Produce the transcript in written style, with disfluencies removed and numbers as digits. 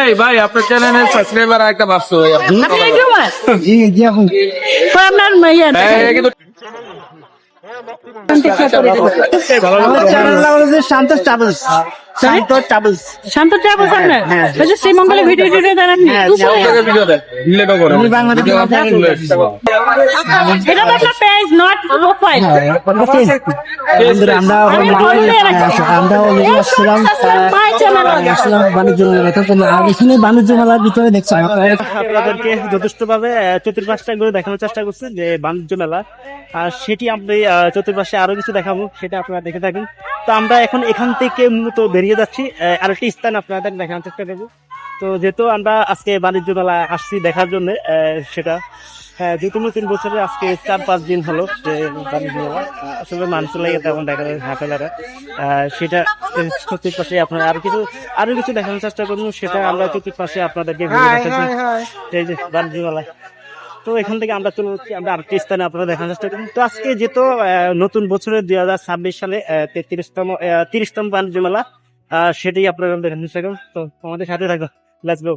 এই ভাই আপনার চ্যানেলের সাবস্ক্রাইবার একটা ভাবছো আপনার শান্ত ট্রাভেলস শান্ত ট্রাভেলস আপনার ওই যে শ্রীমঙ্গলে ভিডিও দেন এটা তো আপনার পেজ নট প্রোফাইল বাণিজ্য মেলার ভিতরে দেখছেন আপনাদেরকে যথেষ্ট ভাবে চতুর্পাশটা করে দেখানোর চেষ্টা করছে যে বাণিজ্য মেলা, আর সেটি আপনি চতুর্পাশে আরো কিছু দেখাবো, সেটা আপনারা দেখে থাকেন। তো আমরা এখন এখান থেকে মূলত বেরিয়ে যাচ্ছি আরেকটি স্থান আপনাদের দেখানোর চেষ্টা করবো। তো যেহেতু আমরা আজকে বাণিজ্য মেলা আসছি দেখার জন্য, সেটা যেহেতু নতুন বছরে আজকে 4-5 দিন হলো যে বাণিজ্য মেলা আসলে মানুষের লাগে তেমন দেখা যায় হাঁটালারা, সেটা চতুর্পাশে আপনারা আরো কিছু দেখানোর চেষ্টা করবো, সেটা আমরা চতুর্পাশে আপনাদেরকে এই যে বাণিজ্য মেলা। তো এখান থেকে আমরা চলে যাচ্ছি আমরা আরেকটি স্থানে আপনারা দেখানোর চেষ্টা করুন। তো আজকে যেহেতু নতুন বছরের 2026 সালে 30তম বাণিজ্য মেলা, সেটাই আপনারা দেখানোর চেষ্টা করুন। তো আমাদের সাথে থাকো, লেটস গো।